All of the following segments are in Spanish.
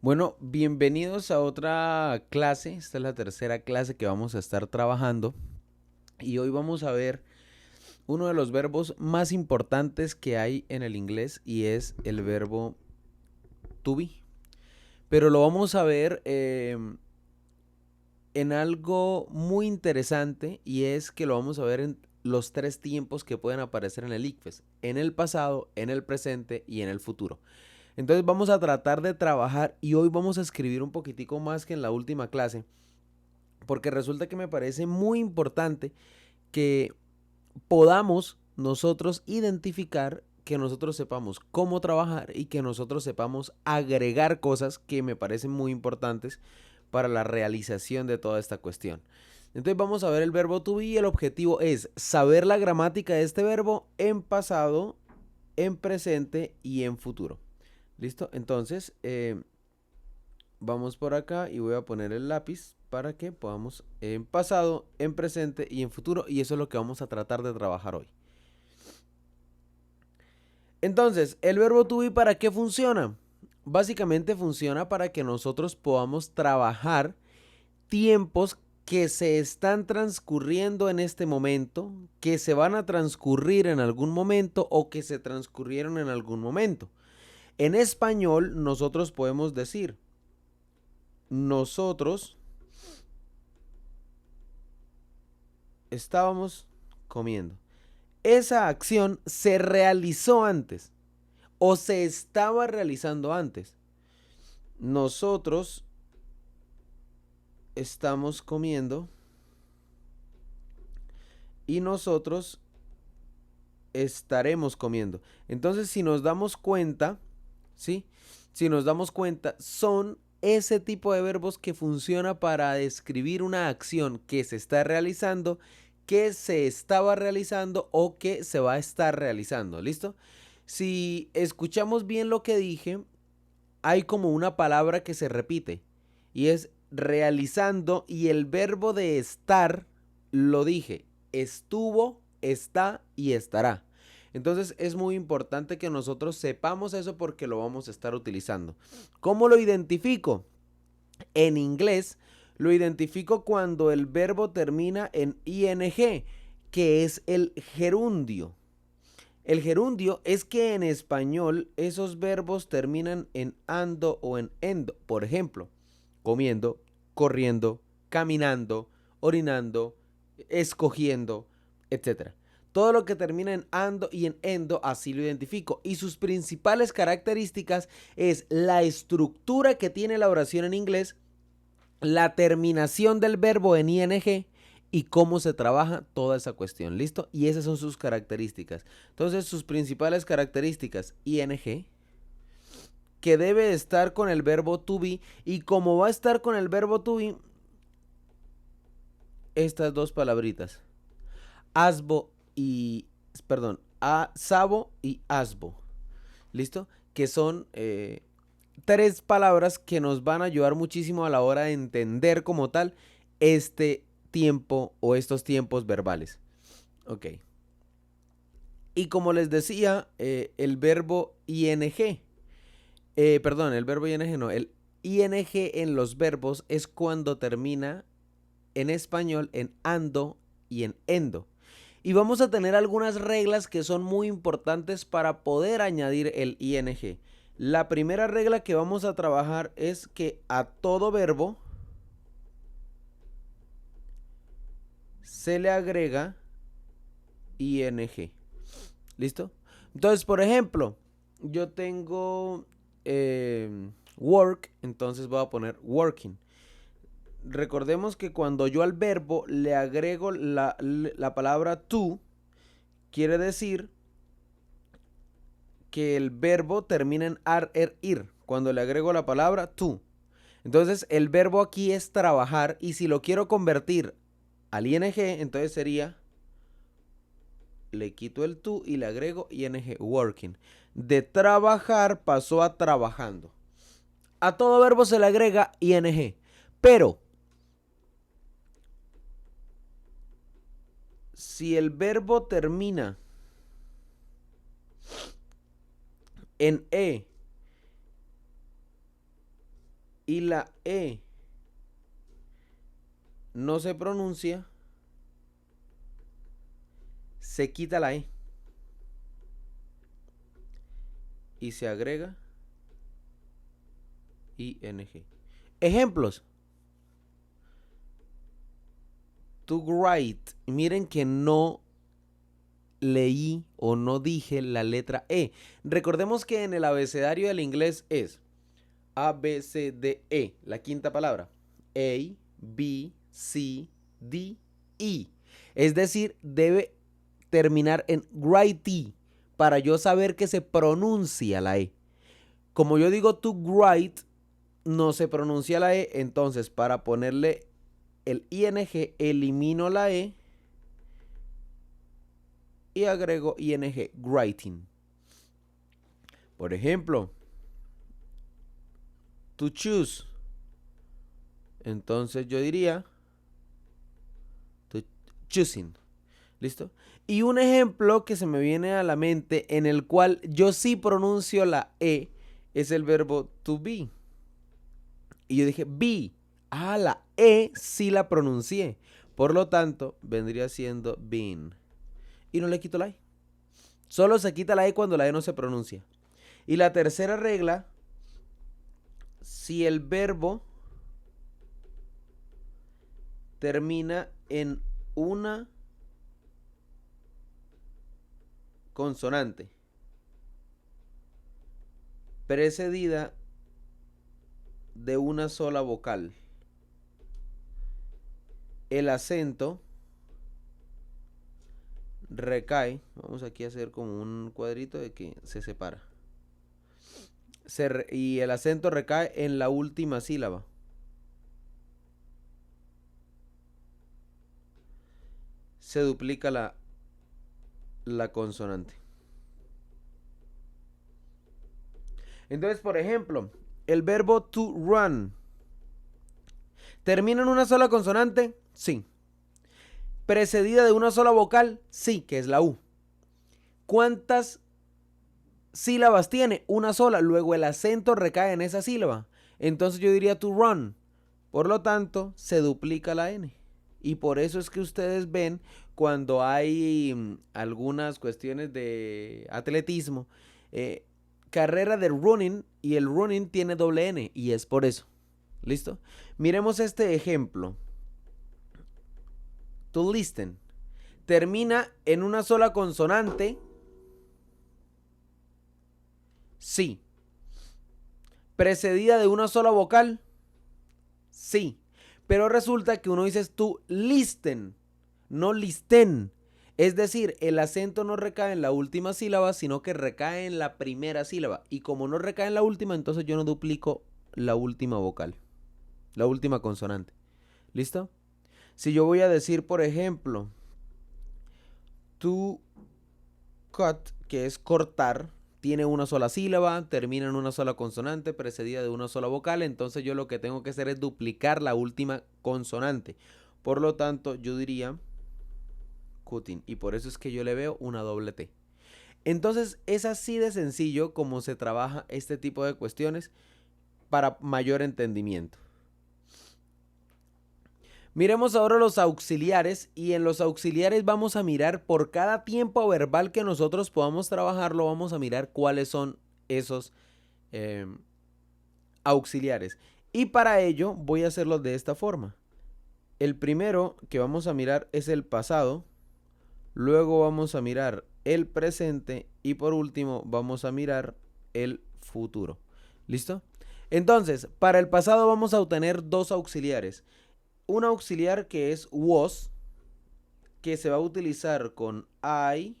Bueno, bienvenidos a otra clase. Esta es la tercera clase que vamos a estar trabajando y hoy vamos a ver uno de los verbos más importantes que hay en el inglés y es el verbo to be. Pero lo vamos a ver en algo muy interesante y es que lo vamos a ver en los tres tiempos que pueden aparecer en el ICFES: en el pasado, en el presente y en el futuro. Entonces vamos a tratar de trabajar y hoy vamos a escribir un poquitico más que en la última clase, porque resulta que me parece muy importante que podamos nosotros identificar, que nosotros sepamos cómo trabajar y que nosotros sepamos agregar cosas que me parecen muy importantes para la realización de toda esta cuestión. Entonces vamos a ver el verbo to be y el objetivo es saber la gramática de este verbo en pasado, en presente y en futuro. ¿Listo? Entonces, vamos por acá y voy a poner el lápiz para que podamos en pasado, en presente y en futuro, y eso es lo que vamos a tratar de trabajar hoy. Entonces, el verbo to be, ¿para qué funciona? Básicamente funciona para que nosotros podamos trabajar tiempos que se están transcurriendo en este momento, que se van a transcurrir en algún momento o que se transcurrieron en algún momento. En español nosotros podemos decir: nosotros estábamos comiendo. Esa acción se realizó antes o se estaba realizando antes. Nosotros estamos comiendo y nosotros estaremos comiendo. Entonces, si nos damos cuenta, ¿sí? Si nos damos cuenta, son ese tipo de verbos que funciona para describir una acción que se está realizando, que se estaba realizando o que se va a estar realizando. ¿Listo? Si escuchamos bien lo que dije, hay como una palabra que se repite y es realizando, y el verbo de estar lo dije: estuvo, está y estará. Entonces es muy importante que nosotros sepamos eso porque lo vamos a estar utilizando. ¿Cómo lo identifico? En inglés lo identifico cuando el verbo termina en ing, que es el gerundio. El gerundio es que en español esos verbos terminan en ando o en endo. Por ejemplo, comiendo, corriendo, caminando, orinando, escogiendo, etcétera. Todo lo que termina en ando y en endo, así lo identifico. Y sus principales características es la estructura que tiene la oración en inglés, la terminación del verbo en ing y cómo se trabaja toda esa cuestión. ¿Listo? Y esas son sus características. Entonces, sus principales características: ing, que debe estar con el verbo to be, y como va a estar con el verbo to be, estas dos palabritas: asbo y, perdón, sabo y asbo. ¿Listo? Que son tres palabras que nos van a ayudar muchísimo a la hora de entender como tal este tiempo o estos tiempos verbales. Ok. Y como les decía, el verbo ing, perdón, el verbo ing no, el ing en los verbos es cuando termina en español en ando y en endo. Y vamos a tener algunas reglas que son muy importantes para poder añadir el ing. La primera regla que vamos a trabajar es que a todo verbo se le agrega ing. ¿Listo? Entonces, por ejemplo, yo tengo work, entonces voy a poner working. Recordemos que cuando yo al verbo le agrego la palabra to, quiere decir que el verbo termina en ar, er, ir, cuando le agrego la palabra to. Entonces el verbo aquí es trabajar, y si lo quiero convertir al ing, entonces sería, le quito el to y le agrego ing, working. De trabajar pasó a trabajando. A todo verbo se le agrega ing, pero si el verbo termina en e y la E no se pronuncia, se quita la E y se agrega ing. Ejemplos. To write. Miren que no leí o no dije la letra E. Recordemos que en el abecedario del inglés es A, B, C, D, E, la quinta palabra. A, B, C, D, E. Es decir, debe terminar en write para yo saber que se pronuncia la E. Como yo digo to write, no se pronuncia la E, entonces para ponerle el ing elimino la E y agrego ing, writing. Por ejemplo, to choose. Entonces yo diría to choosing. ¿Listo? Y un ejemplo que se me viene a la mente en el cual yo sí pronuncio la E es el verbo to be. Y yo dije be. Ah, la E sí la pronuncié. Por lo tanto, vendría siendo been. Y no le quito la E. Solo se quita la E cuando la E no se pronuncia. Y la tercera regla, si el verbo termina en una consonante precedida de una sola vocal, el acento recae, vamos aquí a hacer como un cuadrito de que se separa, y el acento recae en la última sílaba. Se duplica la consonante. Entonces, por ejemplo, el verbo to run ¿termina en una sola consonante? Sí. ¿Precedida de una sola vocal? Sí, que es la U. ¿Cuántas sílabas tiene? Una sola. Luego el acento recae en esa sílaba. Entonces yo diría to run. Por lo tanto, se duplica la N. Y por eso es que ustedes ven cuando hay algunas cuestiones de atletismo, carrera de running, y el running tiene doble N, y es por eso. ¿Listo? Miremos este ejemplo. To listen. ¿Termina en una sola consonante? Sí. ¿Precedida de una sola vocal? Sí. Pero resulta que uno dice to listen, no listen. Es decir, el acento no recae en la última sílaba, sino que recae en la primera sílaba. Y como no recae en la última, entonces yo no duplico la última vocal, la última consonante. ¿Listo? Si yo voy a decir, por ejemplo, to cut, que es cortar, tiene una sola sílaba, termina en una sola consonante, precedida de una sola vocal, entonces yo lo que tengo que hacer es duplicar la última consonante. Por lo tanto, yo diría cutting, y por eso es que yo le veo una doble T. Entonces, es así de sencillo como se trabaja este tipo de cuestiones para mayor entendimiento. Miremos ahora los auxiliares, y en los auxiliares vamos a mirar por cada tiempo verbal que nosotros podamos trabajarlo, vamos a mirar cuáles son esos auxiliares. Y para ello voy a hacerlo de esta forma. El primero que vamos a mirar es el pasado, luego vamos a mirar el presente y por último vamos a mirar el futuro. ¿Listo? Entonces, para el pasado vamos a obtener dos auxiliares. Un auxiliar que es was, que se va a utilizar con I,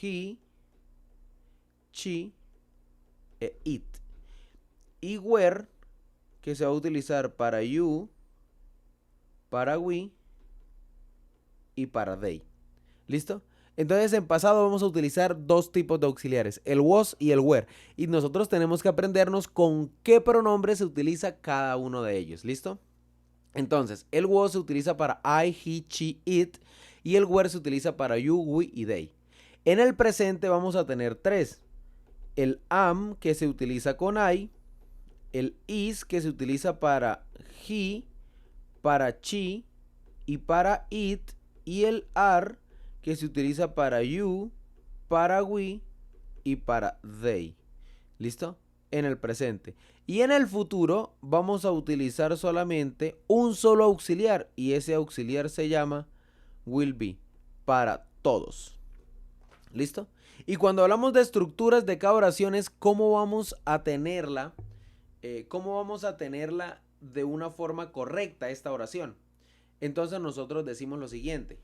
he, she e it. Y were, que se va a utilizar para you, para we y para they. ¿Listo? Entonces en pasado vamos a utilizar dos tipos de auxiliares, el was y el were. Y nosotros tenemos que aprendernos con qué pronombre se utiliza cada uno de ellos. ¿Listo? Entonces, el was se utiliza para I, he, she, it, y el were se utiliza para you, we y they. En el presente vamos a tener tres. El am, que se utiliza con I, el is que se utiliza para he, para she y para it, y el are que se utiliza para you, para we y para they. ¿Listo? En el presente. Y en el futuro vamos a utilizar solamente un solo auxiliar y ese auxiliar se llama will be para todos. ¿Listo? Y cuando hablamos de estructuras de cada oración es cómo vamos a tenerla, de una forma correcta esta oración. Entonces nosotros decimos lo siguiente.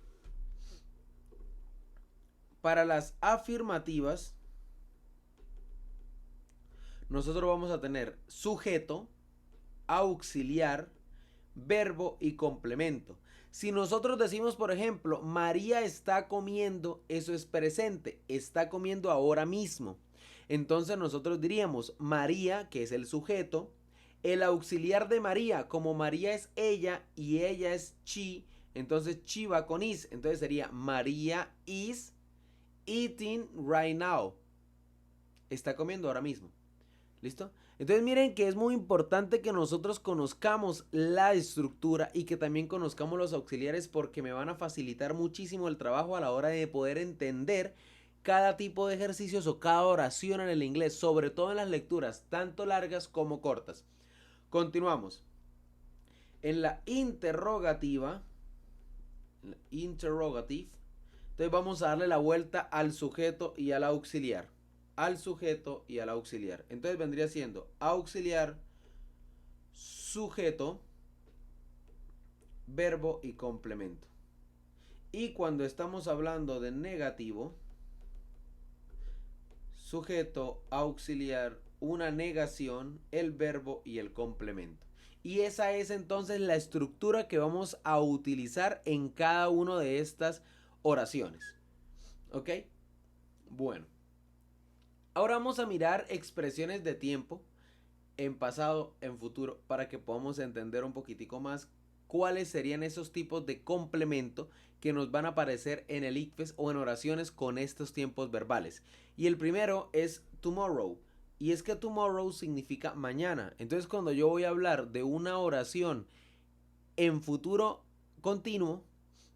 Para las afirmativas, nosotros vamos a tener sujeto, auxiliar, verbo y complemento. Si nosotros decimos, por ejemplo, María está comiendo, eso es presente, está comiendo ahora mismo. Entonces nosotros diríamos María, que es el sujeto, el auxiliar de María, como María es ella y ella es she, entonces she va con is, entonces sería María is eating right now. Está comiendo ahora mismo. ¿Listo? Entonces miren que es muy importante que nosotros conozcamos la estructura y que también conozcamos los auxiliares porque me van a facilitar muchísimo el trabajo a la hora de poder entender cada tipo de ejercicios o cada oración en el inglés, sobre todo en las lecturas, tanto largas como cortas. Continuamos. En la interrogativa, interrogative, entonces vamos a darle la vuelta al sujeto y al auxiliar. Al sujeto y al auxiliar. Entonces vendría siendo auxiliar, sujeto, verbo y complemento. Y cuando estamos hablando de negativo, sujeto, auxiliar, una negación, el verbo y el complemento. Y esa es entonces la estructura que vamos a utilizar en cada una de estas oraciones. ¿Ok? Bueno. Ahora vamos a mirar expresiones de tiempo en pasado, en futuro, para que podamos entender un poquitico más cuáles serían esos tipos de complemento que nos van a aparecer en el ICFES o en oraciones con estos tiempos verbales. Y el primero es tomorrow. Y es que tomorrow significa mañana. Entonces cuando yo voy a hablar de una oración en futuro continuo,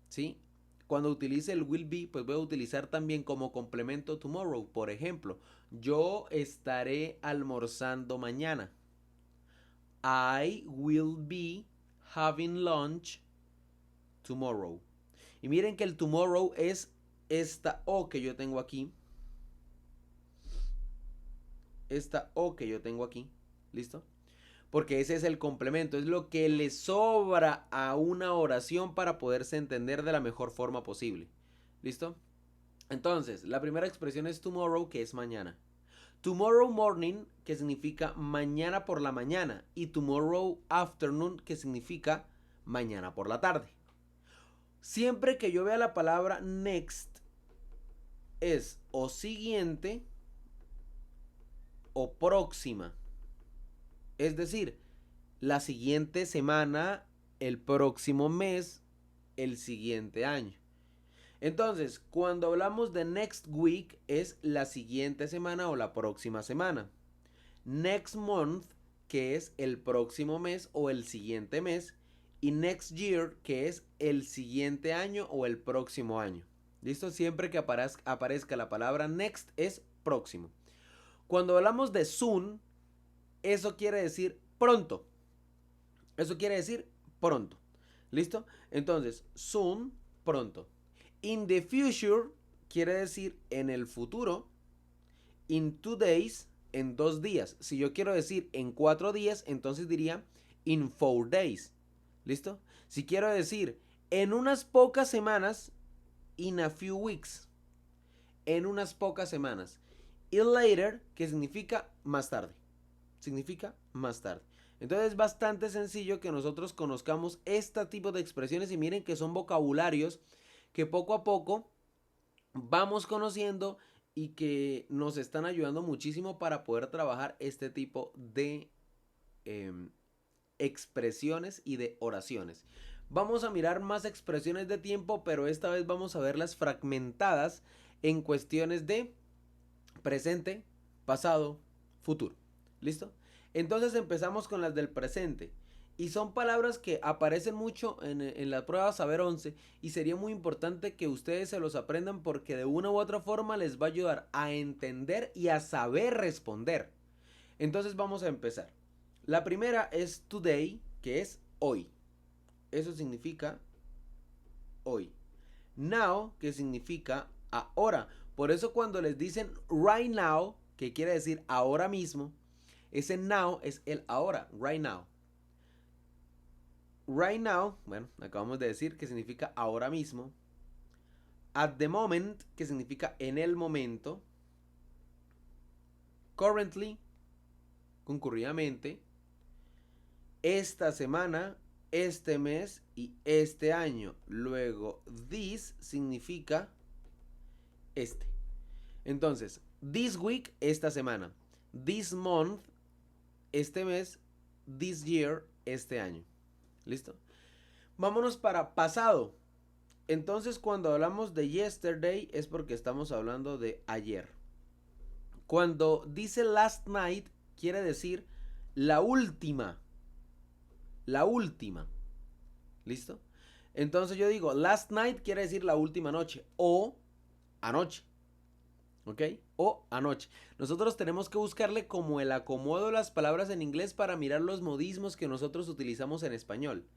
¿sí? Cuando utilice el will be, pues voy a utilizar también como complemento tomorrow. Por ejemplo, yo estaré almorzando mañana. I will be having lunch tomorrow. Y miren que el tomorrow es esta O que yo tengo aquí. Esta O que yo tengo aquí. ¿Listo? Porque ese es el complemento, es lo que le sobra a una oración para poderse entender de la mejor forma posible. ¿Listo? Entonces, la primera expresión es tomorrow, que es mañana. Tomorrow morning, que significa mañana por la mañana. Y tomorrow afternoon, que significa mañana por la tarde. Siempre que yo vea la palabra next, es o siguiente o próxima. Es decir, la siguiente semana, el próximo mes, el siguiente año. Entonces, cuando hablamos de next week es la siguiente semana o la próxima semana. Next month, que es el próximo mes o el siguiente mes. Y next year, que es el siguiente año o el próximo año. ¿Listo? Siempre que aparezca la palabra next es próximo. Cuando hablamos de soon, eso quiere decir pronto. Eso quiere decir pronto. ¿Listo? Entonces, soon, pronto. In the future quiere decir en el futuro. In 2 days, en 2 días. Si yo quiero decir en 4 días, entonces diría in 4 days. ¿Listo? Si quiero decir en unas pocas semanas, in a few weeks. En unas pocas semanas. Y later, que significa más tarde. Significa más tarde. Entonces es bastante sencillo que nosotros conozcamos este tipo de expresiones y miren que son vocabularios que poco a poco vamos conociendo y que nos están ayudando muchísimo para poder trabajar este tipo de expresiones y de oraciones. Vamos a mirar más expresiones de tiempo, pero esta vez vamos a verlas fragmentadas en cuestiones de presente, pasado, futuro. ¿Listo? Entonces empezamos con las del presente. Y son palabras que aparecen mucho en la prueba Saber 11 y sería muy importante que ustedes se los aprendan porque de una u otra forma les va a ayudar a entender y a saber responder. Entonces vamos a empezar. La primera es today, que es hoy. Eso significa hoy. Now, que significa ahora. Por eso cuando les dicen right now, que quiere decir ahora mismo, ese now es el ahora, right now. Right now, bueno, acabamos de decir que significa ahora mismo. At the moment, que significa en el momento. Currently, concurridamente. Esta semana, este mes y este año. Luego, this significa este. Entonces, this week, esta semana. This month, este mes. This year, este año. ¿Listo? Vámonos para pasado. Entonces cuando hablamos de yesterday es porque estamos hablando de ayer. Cuando dice last night quiere decir la última. La última. ¿Listo? Entonces yo digo last night quiere decir la última noche o anoche. ¿Ok? O anoche. Nosotros tenemos que buscarle como el acomodo de las palabras en inglés para mirar los modismos que nosotros utilizamos en español.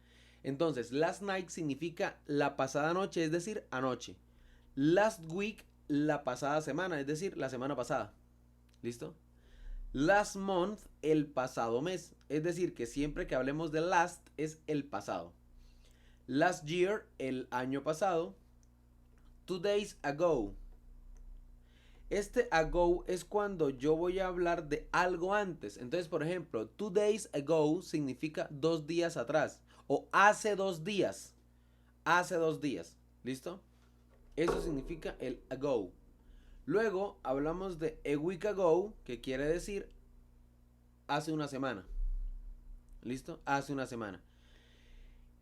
Entonces, last night significa la pasada noche, es decir, anoche. Last week, la pasada semana, es decir, la semana pasada. ¿Listo? Last month, el pasado mes. Es decir, que siempre que hablemos de last es el pasado. Last year, el año pasado. 2 days ago. Este ago es cuando yo voy a hablar de algo antes. Entonces, por ejemplo, 2 days ago significa 2 días atrás. O hace 2 días. Hace 2 días. ¿Listo? Eso significa el ago. Luego hablamos de a week ago, que quiere decir hace una semana. ¿Listo? Hace una semana.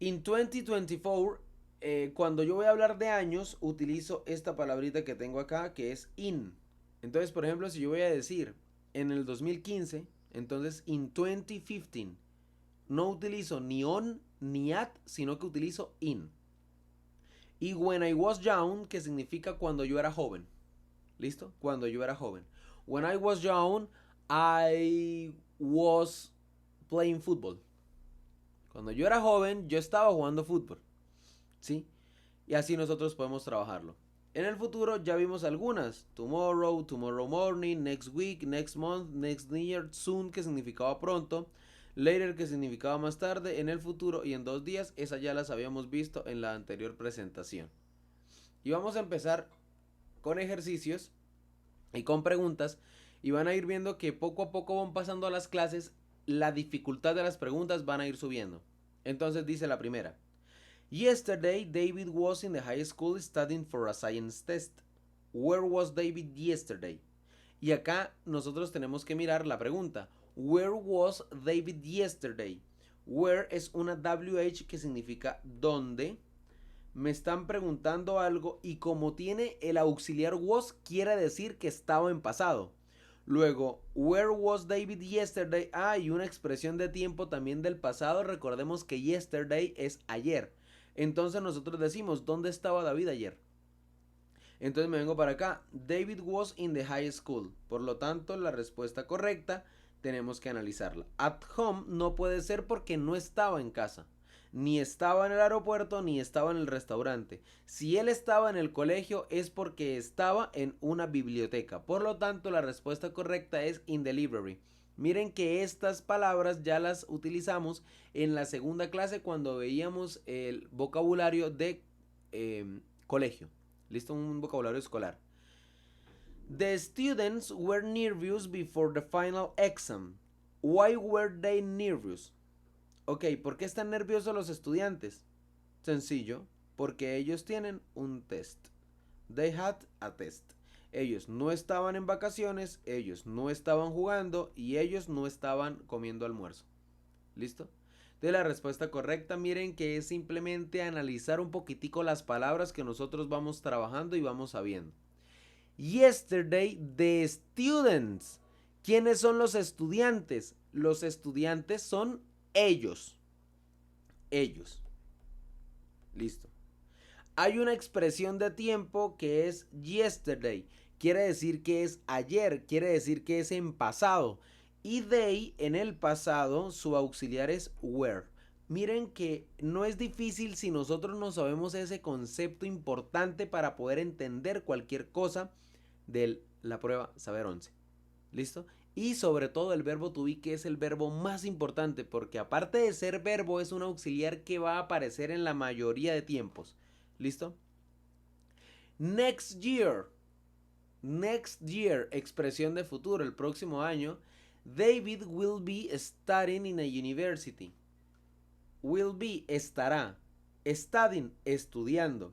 In 2024, cuando yo voy a hablar de años, utilizo esta palabrita que tengo acá, que es in. Entonces, por ejemplo, si yo voy a decir en el 2015, entonces in 2015, no utilizo ni on ni at, sino que utilizo in. Y when I was young, que significa cuando yo era joven. ¿Listo? Cuando yo era joven. When I was young, I was playing football. Cuando yo era joven, yo estaba jugando fútbol. ¿Sí? Y así nosotros podemos trabajarlo. En el futuro ya vimos algunas. Tomorrow, tomorrow morning, next week, next month, next year, soon, que significaba pronto. Later, que significaba más tarde, en el futuro y en 2 días. Esas ya las habíamos visto en la anterior presentación. Y vamos a empezar con ejercicios y con preguntas. Y van a ir viendo que poco a poco van pasando a las clases. La dificultad de las preguntas van a ir subiendo. Entonces dice la primera. Yesterday, David was in the high school studying for a science test. Where was David yesterday? Y acá nosotros tenemos que mirar la pregunta. Where was David yesterday? Where es una WH que significa dónde. Me están preguntando algo y como tiene el auxiliar was, quiere decir que estaba en pasado. Luego, where was David yesterday? Hay una expresión de tiempo también del pasado. Recordemos que yesterday es ayer. Entonces nosotros decimos, ¿dónde estaba David ayer? Entonces me vengo para acá. David was in the high school. Por lo tanto, la respuesta correcta tenemos que analizarla. At home no puede ser porque no estaba en casa. Ni estaba en el aeropuerto, ni estaba en el restaurante. Si él estaba en el colegio es porque estaba en una biblioteca. Por lo tanto, la respuesta correcta es in the library. Miren que estas palabras ya las utilizamos en la segunda clase cuando veíamos el vocabulario de colegio. ¿Listo? Un vocabulario escolar. The students were nervous before the final exam. Why were they nervous? Ok, ¿por qué están nerviosos los estudiantes? Sencillo, porque ellos tienen un test. They had a test. Ellos no estaban en vacaciones, ellos no estaban jugando y ellos no estaban comiendo almuerzo. ¿Listo? Entonces la respuesta correcta, miren que es simplemente analizar un poquitico las palabras que nosotros vamos trabajando y vamos sabiendo. Yesterday, the students. ¿Quiénes son los estudiantes? los estudiantes son ellos. Ellos. Listo. Hay una expresión de tiempo que es yesterday. Quiere decir que es ayer, quiere decir que es en pasado. Y they en el pasado, su auxiliar es were. Miren que no es difícil si nosotros no sabemos ese concepto importante para poder entender cualquier cosa de la prueba Saber 11. ¿Listo? Y sobre todo el verbo to be, que es el verbo más importante, porque aparte de ser verbo es un auxiliar que va a aparecer en la mayoría de tiempos. ¿Listo? Next year. Next year, expresión de futuro, el próximo año. David will be studying in a university. Will be, estará. Studying, estudiando.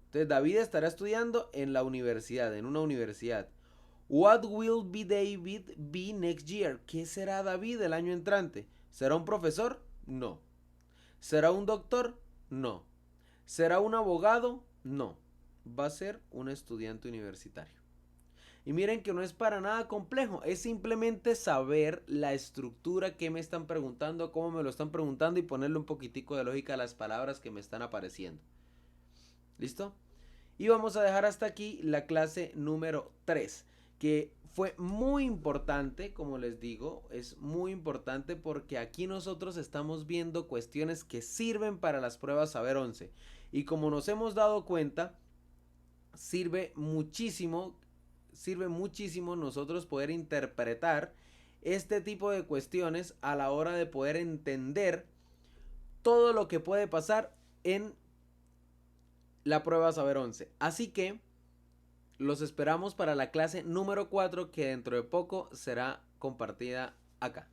Entonces David estará estudiando en la universidad, en una universidad. What will be David be next year? ¿Qué será David el año entrante? ¿Será un profesor? No. ¿Será un doctor? No. ¿Será un abogado? No. Va a ser un estudiante universitario. Y miren que no es para nada complejo, es simplemente saber la estructura que me están preguntando, cómo me lo están preguntando y ponerle un poquitico de lógica a las palabras que me están apareciendo. ¿Listo? Y vamos a dejar hasta aquí la clase número 3, que fue muy importante, como les digo, es muy importante porque aquí nosotros estamos viendo cuestiones que sirven para las pruebas Saber 11. Y como nos hemos dado cuenta, sirve muchísimo nosotros poder interpretar este tipo de cuestiones a la hora de poder entender todo lo que puede pasar en la prueba Saber 11. Así que los esperamos para la clase número 4, que dentro de poco será compartida acá.